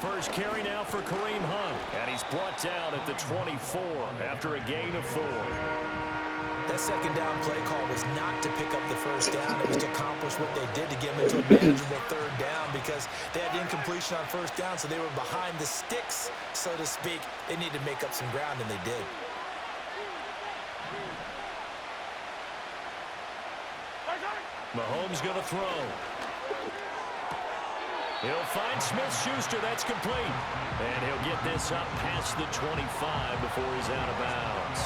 First carry now for Kareem Hunt. And he's brought down at the 24 after a gain of 4. That second down play call was not to pick up the first down. It was to accomplish what they did to get them into a manageable third down because they had incompletion on first down, so they were behind the sticks, so to speak. They needed to make up some ground, and they did. Mahomes going to throw. He'll find Smith-Schuster. That's complete. And he'll get this up past the 25 before he's out of bounds.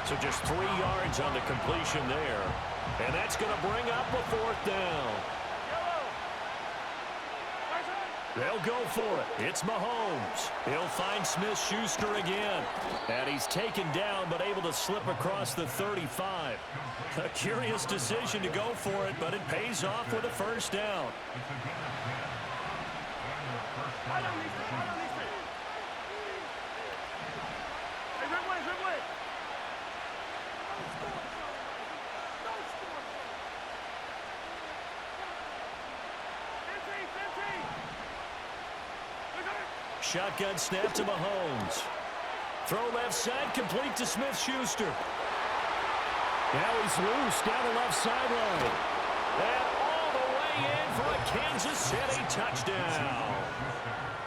So just 3 yards on the completion there. And that's going to bring up a 4th down. They'll go for it. It's Mahomes. He'll find Smith-Schuster again. And he's taken down but able to slip across the 35. A curious decision to go for it, but it pays off with a first down. Shotgun snap to Mahomes. Throw left side, complete to Smith-Schuster. Now he's loose down the left sideline. And all the way in for a Kansas City touchdown.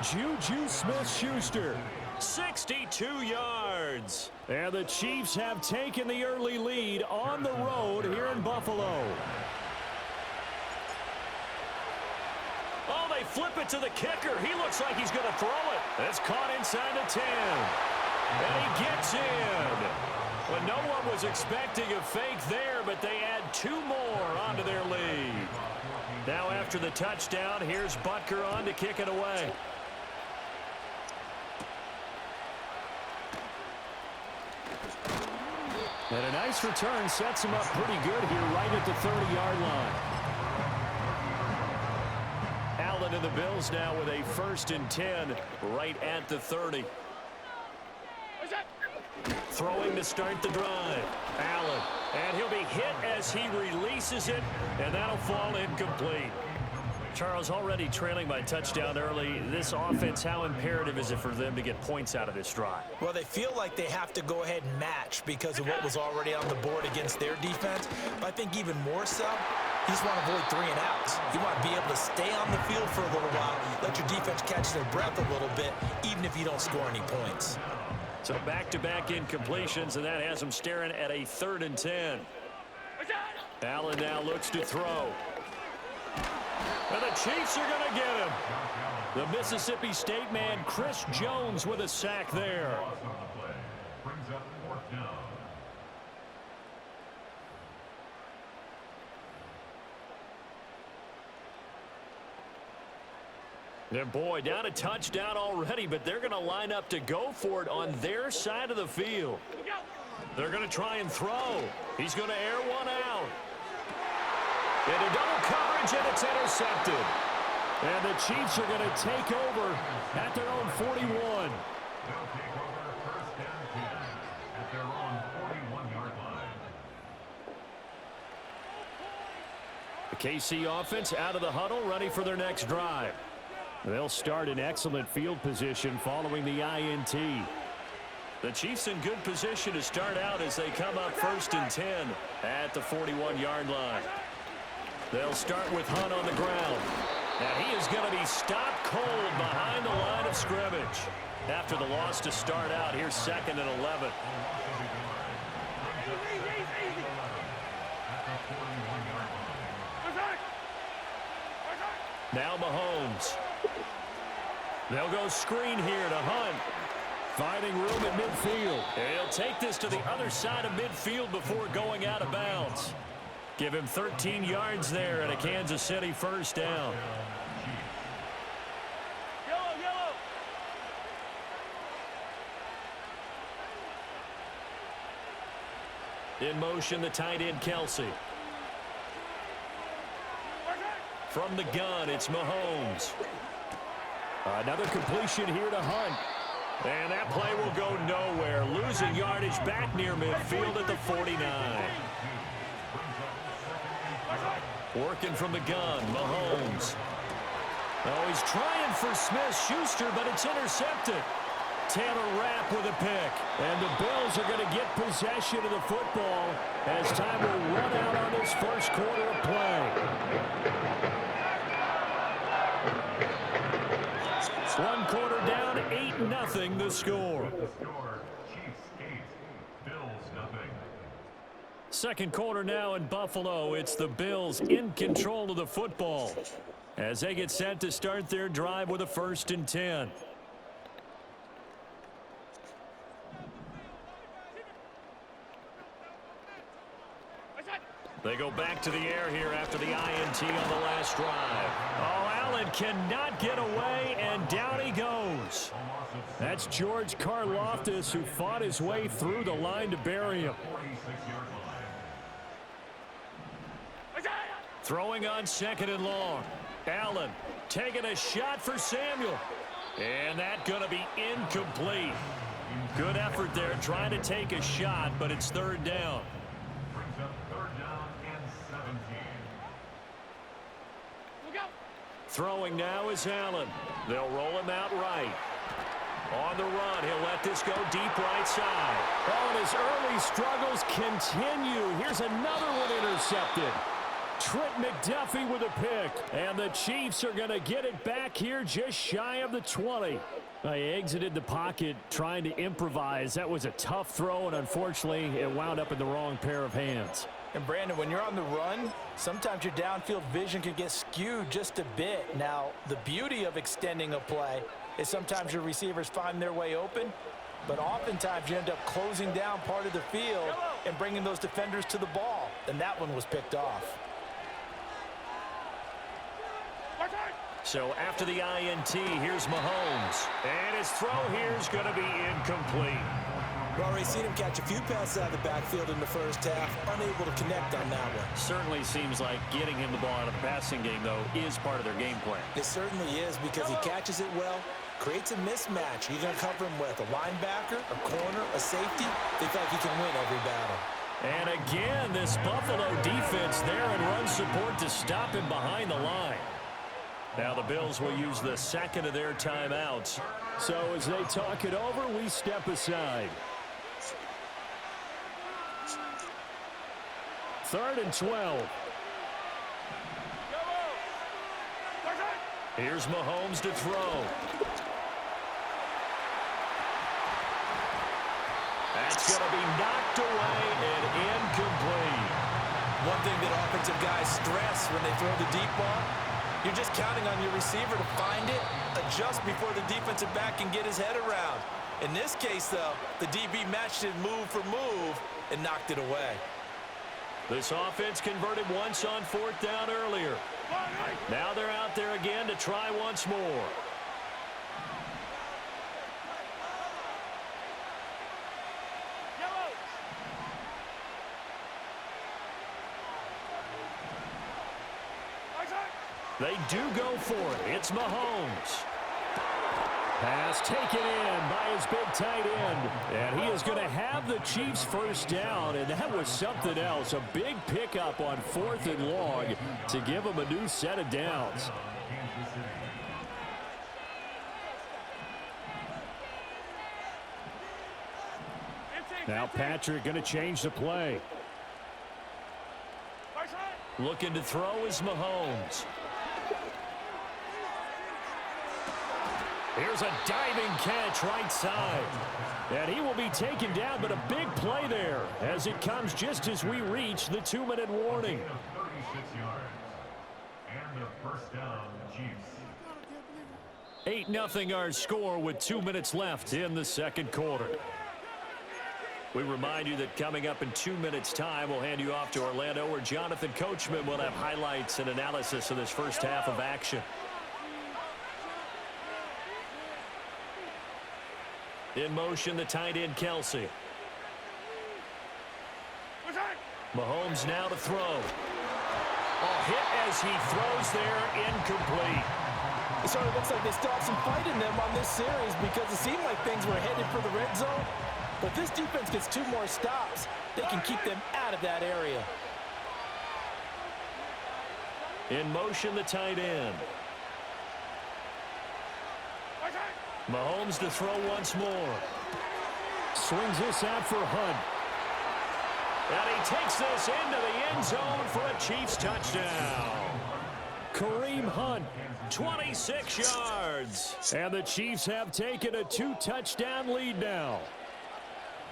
Juju Smith-Schuster, 62 yards. And the Chiefs have taken the early lead on the road here in Buffalo. Oh, they flip it to the kicker. He looks like he's going to throw it. It's caught inside the 10. And he gets in. Well, no one was expecting a fake there, but they add 2 more onto their lead. Now after the touchdown, here's Butker on to kick it away. And a nice return sets him up pretty good here right at the 30-yard line. Allen and the Bills now with a 1st and 10 right at the 30. Throwing to start the drive. Allen. And he'll be hit as he releases it, and that'll fall incomplete. Charles, already trailing by touchdown early. This offense, how imperative is it for them to get points out of this drive? Well, they feel like they have to go ahead and match because of what was already on the board against their defense. But I think even more so, you just want to avoid 3 and outs. You want to be able to stay on the field for a little while, let your defense catch their breath a little bit, even if you don't score any points. So back-to-back incompletions, and that has them staring at a 3rd and 10. Allen now looks to throw. And the Chiefs are going to get him. The Mississippi State man, Chris Jones, with a sack there. And boy, down a touchdown already, but they're going to line up to go for it on their side of the field. They're going to try and throw. He's going to air one out. Into double coverage, and it's intercepted. And the Chiefs are going to take over at their own 41. The KC offense out of the huddle, ready for their next drive. They'll start in excellent field position following the INT. The Chiefs in good position to start out as they come up 1st and 10 at the 41-yard line. They'll start with Hunt on the ground. And he is going to be stopped cold behind the line of scrimmage. After the loss to start out, here's 2nd and 11. Now Mahomes. They'll go screen here to Hunt. Finding room at midfield. And he'll take this to the other side of midfield before going out of bounds. Give him 13 yards there and a Kansas City 1st down. In motion, the tight end, Kelsey. From the gun, it's Mahomes. Another completion here to Hunt. And that play will go nowhere. Losing yardage back near midfield at the 49. Working from the gun, Mahomes. Oh, he's trying for Smith-Schuster, but it's intercepted. Taylor Rapp with a pick. And the Bills are going to get possession of the football as time will run out on this first quarter of play. One quarter down, 8-0 the score. Second quarter now in Buffalo. It's the Bills in control of the football as they get set to start their drive with a 1st and 10. They go back to the air here after the INT on the last drive. Oh, Allen cannot get away, and down he goes. That's George Karlaftis, who fought his way through the line to bury him. Throwing on 2nd and long. Allen taking a shot for Samuel. And that's going to be incomplete. Good effort there trying to take a shot, but it's 3rd down. Throwing now is Allen. They'll roll him out right. On the run, he'll let this go deep right side. Oh, and his early struggles continue. Here's another one intercepted. Trent McDuffie with a pick. And the Chiefs are going to get it back here just shy of the 20. They exited the pocket trying to improvise. That was a tough throw, and unfortunately, it wound up in the wrong pair of hands. And Brandon, when you're on the run, sometimes your downfield vision can get skewed just a bit. Now, the beauty of extending a play is sometimes your receivers find their way open, but oftentimes you end up closing down part of the field and bringing those defenders to the ball. And that one was picked off. So after the INT, here's Mahomes. And his throw here is going to be incomplete. We've already seen him catch a few passes out of the backfield in the first half, unable to connect on that one. Certainly seems like getting him the ball out of the passing game, though, is part of their game plan. It certainly is, because he catches it well, creates a mismatch. You're going to cover him with a linebacker, a corner, a safety. They feel like he can win every battle. And again, this Buffalo defense there in run support to stop him behind the line. Now the Bills will use the 2nd of their timeouts. So as they talk it over, we step aside. 3rd and 12. Here's Mahomes to throw. That's going to be knocked away and incomplete. One thing that offensive guys stress when they throw the deep ball, you're just counting on your receiver to find it, adjust before the defensive back can get his head around. In this case, though, the DB matched it move for move and knocked it away. This offense converted once on 4th down earlier. Now they're out there again to try once more. They do go for it. It's Mahomes. Pass taken in by his big tight end. And he is going to have the Chiefs 1st down. And that was something else. A big pickup on 4th and long to give them a new set of downs. Now Patrick going to change the play. Looking to throw is Mahomes. Here's a diving catch right side. And he will be taken down, but a big play there as it comes just as we reach the 2-minute warning. 36 yards. And the 1st down, Chiefs. 8-0 our score with 2 minutes left in the 2nd quarter. We remind you that coming up in 2 minutes' time, we'll hand you off to Orlando, where Jonathan Coachman will have highlights and analysis of this first half of action. In motion, the tight end, Kelsey. Mahomes now to throw. A hit as he throws there, incomplete. It sort of looks like they still have some fight in them on this series, because it seemed like things were headed for the red zone. But this defense gets 2 more stops. They can keep them out of that area. In motion, the tight end. Mahomes to throw once more. Swings this out for Hunt. And he takes this into the end zone for a Chiefs touchdown. Kareem Hunt, 26 yards. And the Chiefs have taken a 2-touchdown lead now.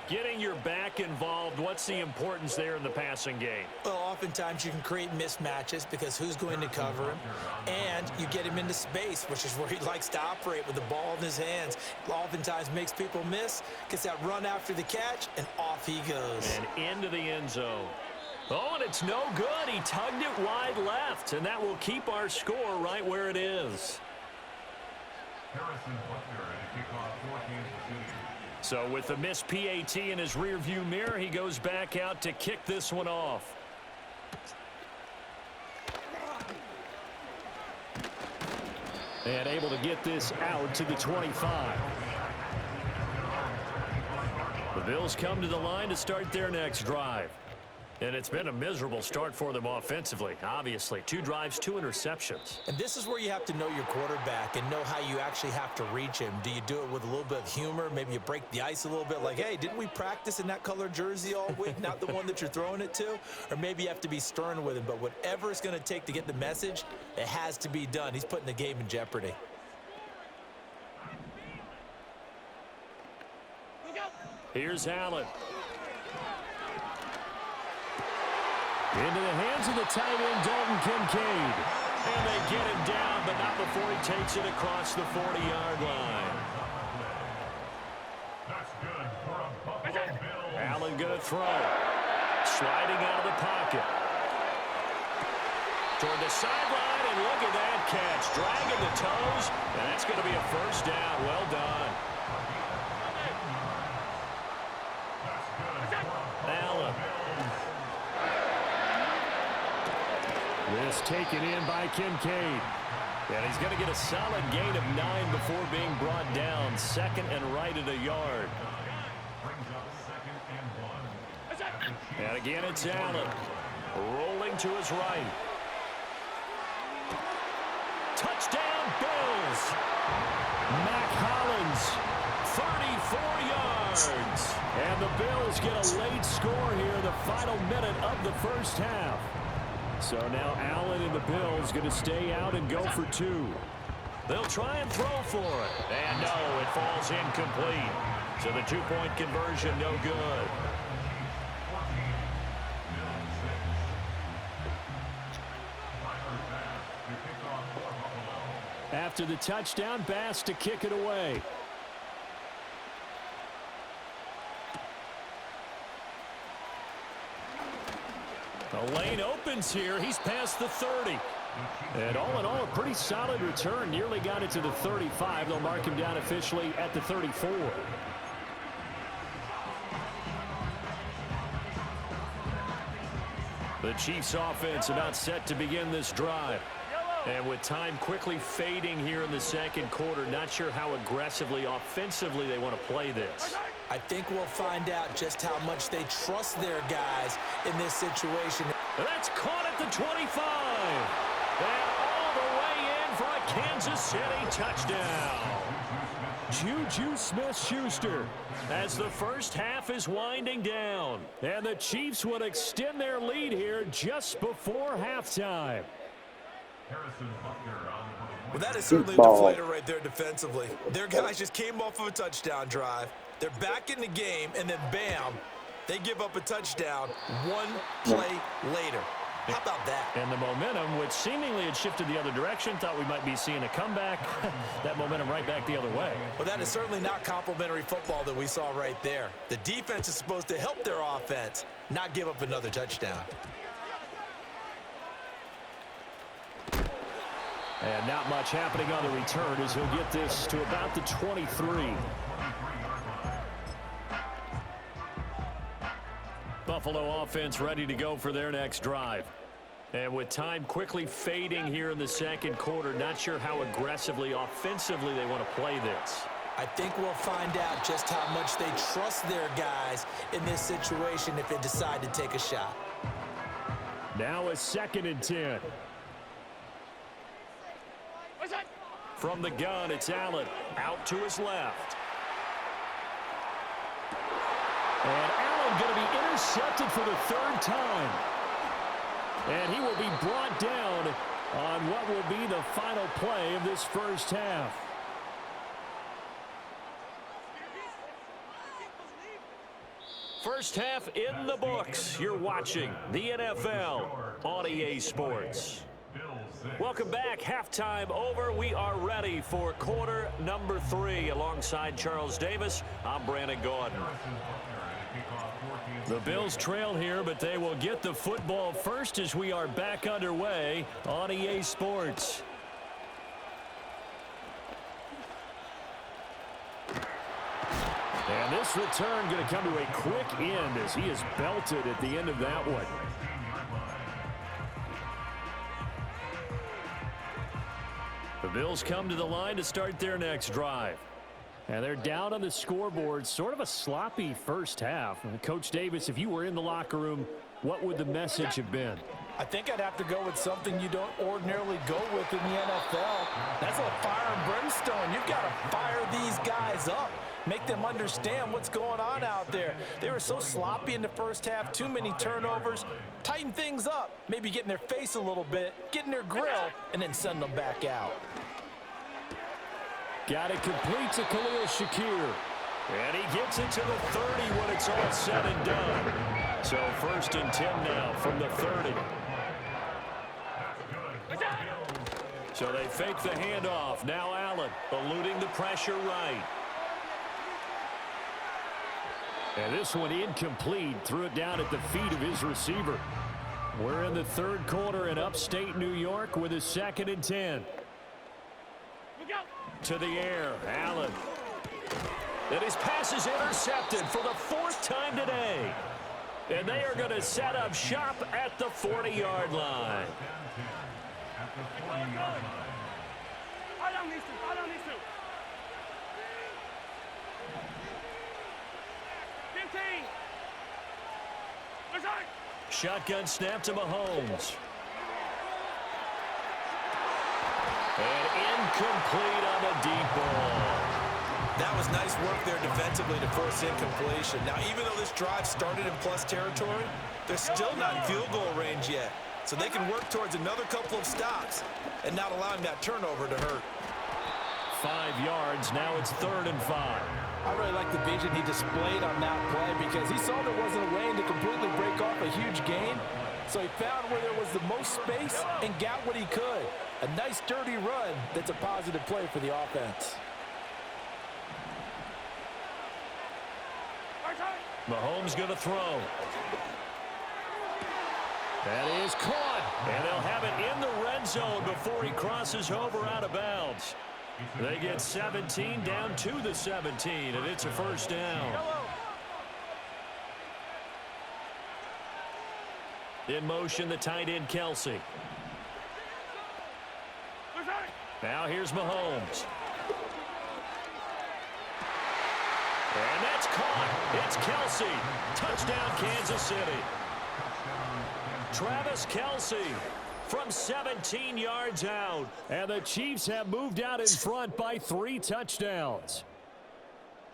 Getting your back involved, what's the importance there in the passing game? Well, oftentimes you can create mismatches because who's going to cover him? And you get him into space, which is where he likes to operate with the ball in his hands. Oftentimes makes people miss, gets that run after the catch, and off he goes. And into the end zone. Oh, and it's no good. He tugged it wide left, and that will keep our score right where it is. Harrison Butker to kick off for Kansas City. So with the missed PAT in his rearview mirror, he goes back out to kick this one off. And able to get this out to the 25. The Bills come to the line to start their next drive. And it's been a miserable start for them offensively, obviously. 2 drives, 2 interceptions. And this is where you have to know your quarterback and know how you actually have to reach him. Do you do it with a little bit of humor? Maybe you break the ice a little bit like, hey, didn't we practice in that color jersey all week, not the one that you're throwing it to? Or maybe you have to be stern with him. But whatever it's going to take to get the message, it has to be done. He's putting the game in jeopardy. Here's Allen. Into the hands of the tight end, Dalton Kincaid. And they get him down, but not before he takes it across the 40-yard line. That's good for a Buffalo Bills. Allen going to throw. Sliding out of the pocket. Toward the sideline, and look at that catch. Dragging the toes, and that's going to be a first down. Well done. Allen. This taken in by Kincaid. And he's going to get a solid gain of 9 before being brought down. Second and right at a yard. Brings up 2nd and 1. And again, it's Allen. Rolling to his right. Touchdown, Bills. Mac Hollins, 34 yards. And the Bills get a late score here in the final minute of the first half. So now Allen and the Bills going to stay out and go for 2. They'll try and throw for it. And no, it falls incomplete. So the 2-point conversion, no good. After the touchdown, Bass to kick it away. The lane opens here. He's past the 30. And all in all, a pretty solid return. Nearly got it to the 35. They'll mark him down officially at the 34. The Chiefs offense about set to begin this drive. And with time quickly fading here in the second quarter, not sure how aggressively, offensively they want to play this. I think we'll find out just how much they trust their guys in this situation. That's caught at the 25. And all the way in for a Kansas City touchdown. Juju Smith-Schuster as the first half is winding down. And the Chiefs would extend their lead here just before halftime. Well, that is certainly a deflator right there defensively. Their guys just came off of a touchdown drive. They're back in the game, and then bam, they give up a touchdown 1 play later. How about that? And the momentum, which seemingly had shifted the other direction, thought we might be seeing a comeback. That momentum right back the other way. Well, that is certainly not complimentary football that we saw right there. The defense is supposed to help their offense, not give up another touchdown. And not much happening on the return as he'll get this to about the 23. Buffalo offense ready to go for their next drive. And with time quickly fading here in the second quarter, not sure how aggressively, offensively they want to play this. I think we'll find out just how much they trust their guys in this situation if they decide to take a shot. Now a 2nd and 10. From the gun, it's Allen out to his left. And Allen going to be intercepted for the third time. And he will be brought down on what will be the final play of this first half. First half in the books. You're watching the NFL on EA Sports. Welcome back. Halftime over. We are ready for quarter number 3. Alongside Charles Davis, I'm Brandon Gordon. The Bills trail here, but they will get the football first as we are back underway on EA Sports. And this return going to come to a quick end as he is belted at the end of that one. The Bills come to the line to start their next drive. And they're down on the scoreboard, sort of a sloppy first half. And Coach Davis, if you were in the locker room, what would the message have been? I think I'd have to go with something you don't ordinarily go with in the NFL. That's a fire and brimstone. You've got to fire these guys up. Make them understand what's going on out there. They were so sloppy in the first half, too many turnovers. Tighten things up, maybe get in their face a little bit, get in their grill, and then send them back out. Got it complete to Khalil Shakir. And he gets it to the 30 when it's all said and done. So 1st and 10 now from the 30. So they fake the handoff. Now Allen eluding the pressure right. And this one incomplete. Threw it down at the feet of his receiver. We're in the third quarter in upstate New York with a 2nd and 10. To the air, Allen. And his pass is intercepted for the 4th time today. And they are going to set up shop at the 40-yard line. Shotgun snap to Mahomes. And incomplete on the deep ball. That was nice work there defensively to force incompletion. Now, even though this drive started in plus territory, they're still not in field goal range yet. So they can work towards another couple of stops and not allowing that turnover to hurt. 5 yards. Now it's 3rd and 5. I really like the vision he displayed on that play because he saw there wasn't a lane to completely break off a huge gain. So he found where there was the most space and got what he could. A nice, dirty run that's a positive play for the offense. Mahomes going to throw. That is caught. And they'll have it in the red zone before he crosses over out of bounds. They get 17 down to the 17, and it's a 1st down. In motion, the tight end, Kelsey. Now here's Mahomes. And that's caught. It's Kelsey. Touchdown, Kansas City. Travis Kelsey from 17 yards out. And the Chiefs have moved out in front by 3 touchdowns.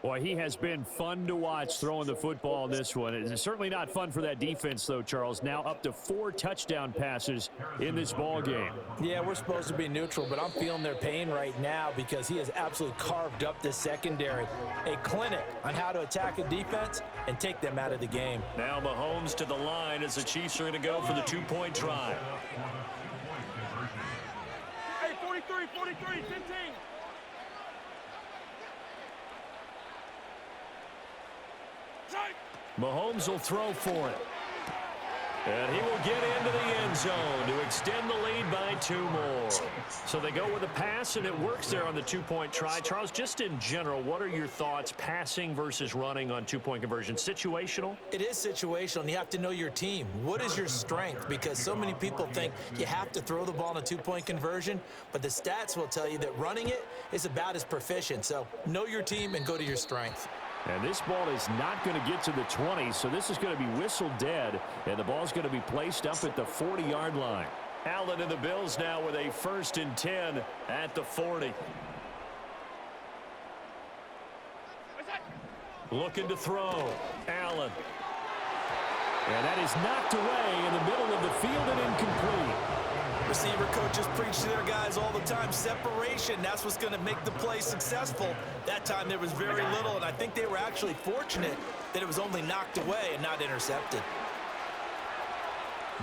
Boy, he has been fun to watch throwing the football in this one. It's certainly not fun for that defense, though, Charles. Now up to 4 touchdown passes in this ball game. Yeah, we're supposed to be neutral, but I'm feeling their pain right now because he has absolutely carved up this secondary. A clinic on how to attack a defense and take them out of the game. Now Mahomes to the line as the Chiefs are going to go for the 2-point try. Hey, 43, 15. Mahomes will throw for it. And he will get into the end zone to extend the lead by 2 more. So they go with a pass, and it works there on the 2-point try. Charles, just in general, what are your thoughts passing versus running on 2-point conversion? Situational? It is situational, and you have to know your team. What is your strength? Because so many people think you have to throw the ball in a 2-point conversion, but the stats will tell you that running it is about as proficient. So know your team and go to your strength. And this ball is not going to get to the 20, so this is going to be whistled dead, and the ball's going to be placed up at the 40-yard line. Allen and the Bills now with a 1st and 10 at the 40. Looking to throw. Allen. And that is knocked away in the middle of the field and incomplete. Receiver coaches preach to their guys all the time. Separation, that's what's going to make the play successful. That time there was very little, and I think they were actually fortunate that it was only knocked away and not intercepted.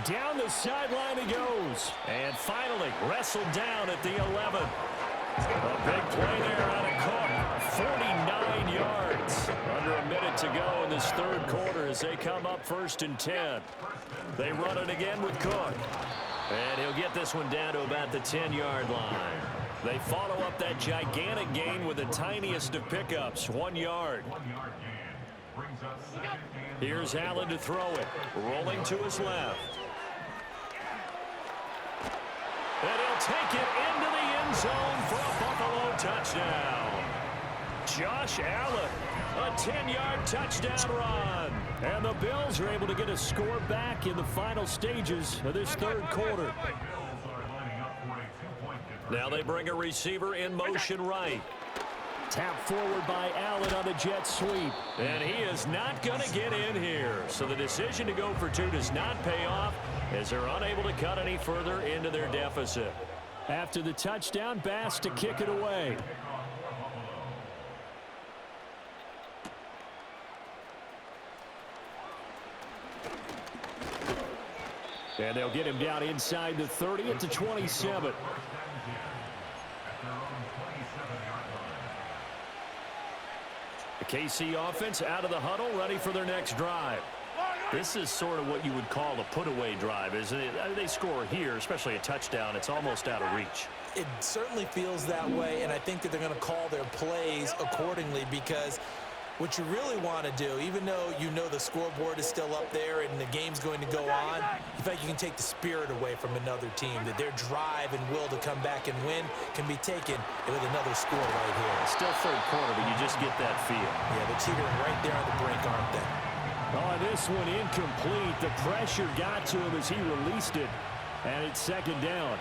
Down the sideline he goes. And finally wrestled down at the 11. A big play there out of Cook. 49 yards. Under a minute to go in this 3rd quarter as they come up 1st and 10. They run it again with Cook. And he'll get this one down to about the 10-yard line. They follow up that gigantic gain with the tiniest of pickups, 1 yard. Here's Allen to throw it. Rolling to his left. And he'll take it into the end zone for a Buffalo touchdown. Josh Allen, a 10-yard touchdown run. And the Bills are able to get a score back in the final stages of this 3rd quarter. Now they bring a receiver in motion right. Tap forward by Allen on the jet sweep. And he is not going to get in here. So the decision to go for 2 does not pay off as they're unable to cut any further into their deficit. After the touchdown, Bass to kick it away. And they'll get him down inside the 30 at the 27. The KC offense out of the huddle, ready for their next drive. This is sort of what you would call a put-away drive, isn't it? They score here, especially a touchdown. It's almost out of reach. It certainly feels that way, and I think that they're going to call their plays accordingly because what you really want to do, even though you know the scoreboard is still up there and the game's going to go on, in fact, you can take the spirit away from another team, that their drive and will to come back and win can be taken with another score right here. It's still 3rd quarter, but you just get that feel. Yeah, they're teetering right there on the brink, aren't they? Oh, this one incomplete. The pressure got to him as he released it, and it's 2nd down.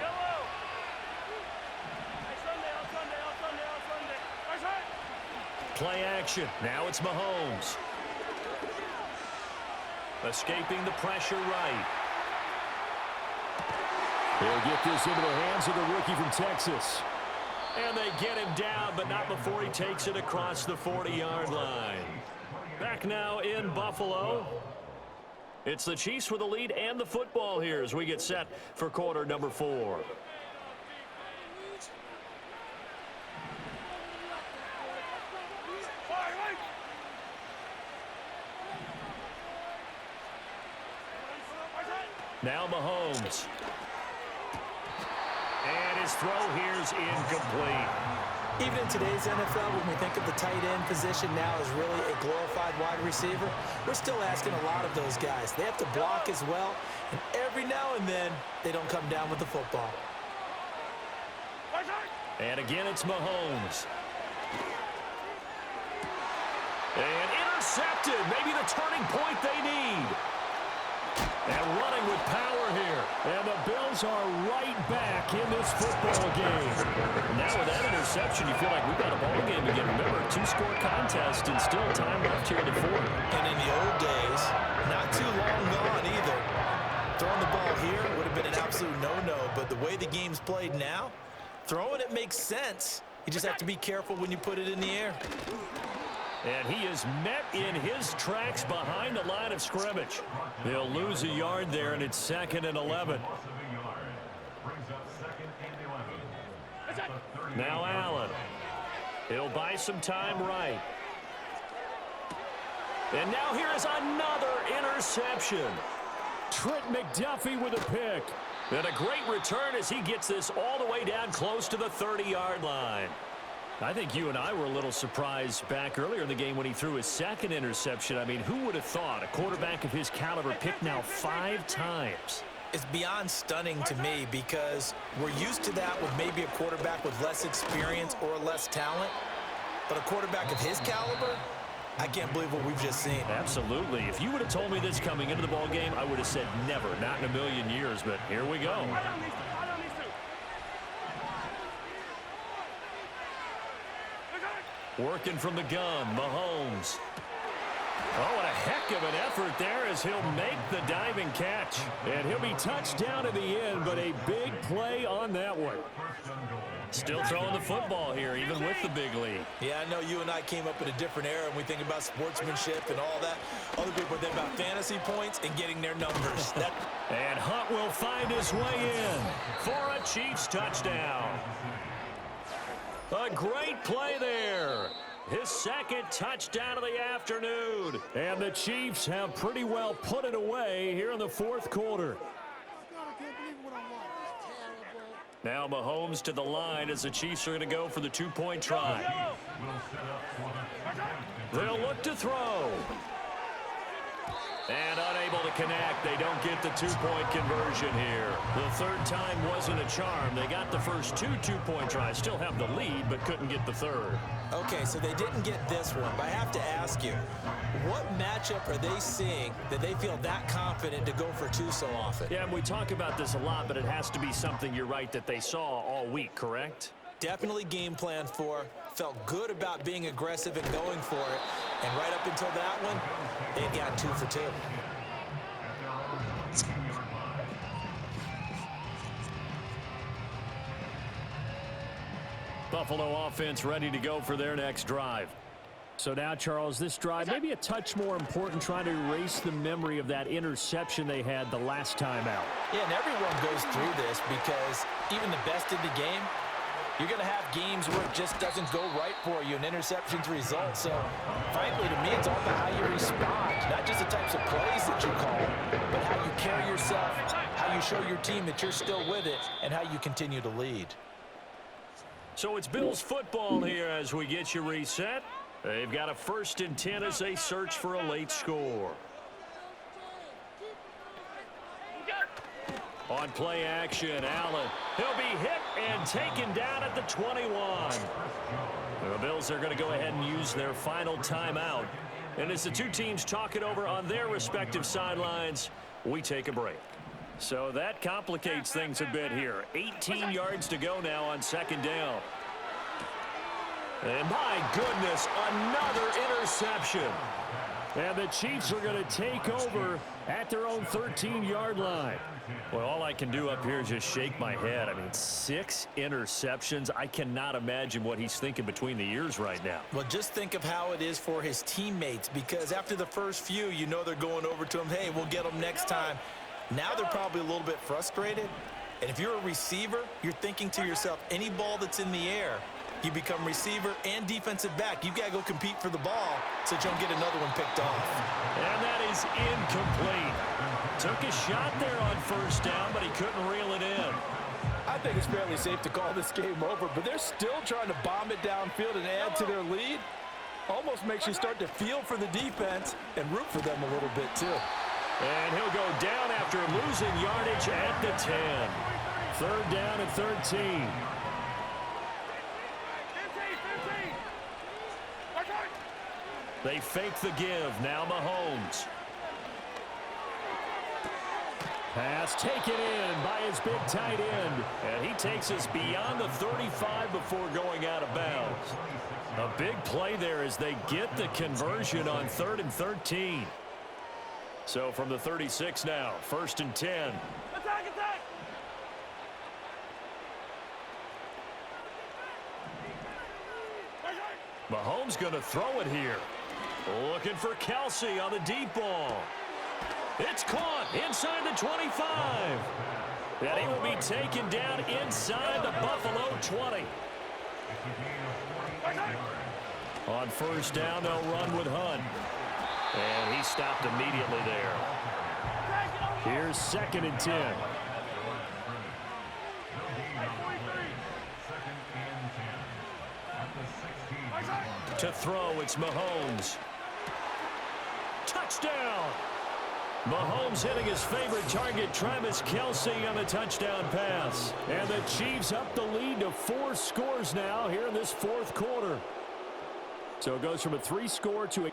Play action. Now it's Mahomes. Escaping the pressure right. He'll get this into the hands of the rookie from Texas. And they get him down, but not before he takes it across the 40-yard line. Back now in Buffalo. It's the Chiefs with the lead and the football here as we get set for quarter number 4. Now Mahomes. And his throw here's incomplete. Even in today's NFL, when we think of the tight end position now as really a glorified wide receiver, we're still asking a lot of those guys. They have to block as well, and every now and then, they don't come down with the football. And again, it's Mahomes. And intercepted. Maybe the turning point they need. And running with power here. And the Bills are right back in this football game. Now with that interception, you feel like we've got a ball game again. Remember, 2-score contest and still time left here in the 4th. And in the old days, not too long gone either. Throwing the ball here would have been an absolute no-no. But the way the game's played now, throwing it makes sense. You just have to be careful when you put it in the air. And he is met in his tracks behind the line of scrimmage. They'll lose a yard there, and it's 2nd and 11. Now Allen. He'll buy some time right. And now here is another interception. Trent McDuffie with a pick. And a great return as he gets this all the way down close to the 30-yard line. I think you and I were a little surprised back earlier in the game when he threw his 2nd interception. I mean, who would have thought a quarterback of his caliber picked now 5 times? It's beyond stunning to me because we're used to that with maybe a quarterback with less experience or less talent. But a quarterback of his caliber, I can't believe what we've just seen. Absolutely. If you would have told me this coming into the ball game, I would have said never, not in a million years, but here we go. Fly down these two. Fly down these two. Working from the gun, Mahomes. Oh, what a heck of an effort there as he'll make the diving catch. And he'll be touched down in the end, but a big play on that one. Still throwing the football here, even with the big lead. Yeah, I know you and I came up in a different era, and we think about sportsmanship and all that. Other people think about fantasy points and getting their numbers. And Hunt will find his way in for a Chiefs touchdown. A great play there. His second touchdown of the afternoon. And the Chiefs have pretty well put it away here in the fourth quarter. Now Mahomes to the line as the Chiefs are going to go for the two-point try. They'll look to throw. And unable to connect. They don't get the two-point conversion here. The third time wasn't a charm. They got the first two-point tries. Still have the lead, but couldn't get the third. Okay, so they didn't get this one, but I have to ask you, what matchup are they seeing that they feel that confident to go for two so often? Yeah, and we talk about this a lot, but it has to be something, you're right, that they saw all week, correct? Definitely game planned for, felt good about being aggressive and going for it, and right up until that one, they've got 2 for 2. Buffalo offense ready to go for their next drive. So now, Charles, this drive maybe a touch more important, trying to erase the memory of that interception they had the last time out. Yeah, and everyone goes through this because even the best in the game, you're going to have games where it just doesn't go right for you, and interceptions result. So, frankly, to me, it's all about how you respond, not just the types of plays that you call, but how you carry yourself, how you show your team that you're still with it, and how you continue to lead. So it's Bills football here as we get you reset. They've got a 1st and 10 as they search for a late score. On play action, Allen. He'll be hit and taken down at the 21. The Bills are going to go ahead and use their final timeout. And as the two teams talk it over on their respective sidelines, we take a break. So that complicates things a bit here. 18 yards to go now on 2nd down. And my goodness, another interception. And the Chiefs are going to take over at their own 13-yard line. Well, all I can do up here is just shake my head. I mean, 6 interceptions. I cannot imagine what he's thinking between the ears right now. Well, just think of how it is for his teammates, because after the first few, you know they're going over to him, hey, we'll get them next time. Now they're probably a little bit frustrated. And if you're a receiver, you're thinking to yourself, any ball that's in the air, you become receiver and defensive back. You've got to go compete for the ball so that you don't get another one picked off. And that is incomplete. Took a shot there on 1st down, but he couldn't reel it in. I think it's fairly safe to call this game over, but they're still trying to bomb it downfield and add to their lead. Almost makes you start to feel for the defense and root for them a little bit too. And he'll go down after losing yardage at the 10. 3rd down and 13. They fake the give. Now Mahomes. Pass taken in by his big tight end. And he takes us beyond the 35 before going out of bounds. A big play there as they get the conversion on 3rd and 13. So from the 36 now, 1st and 10. Attack, attack! Mahomes going to throw it here. Looking for Kelsey on the deep ball. It's caught inside the 25. And he will be taken down inside the Buffalo 20. On 1st down, they'll run with Hunt. And he stopped immediately there. Here's 2nd and 10. To throw, it's Mahomes. Touchdown! Mahomes hitting his favorite target, Travis Kelce, on the touchdown pass. And the Chiefs up the lead to 4 scores now here in this 4th quarter. So it goes from a 3-score to a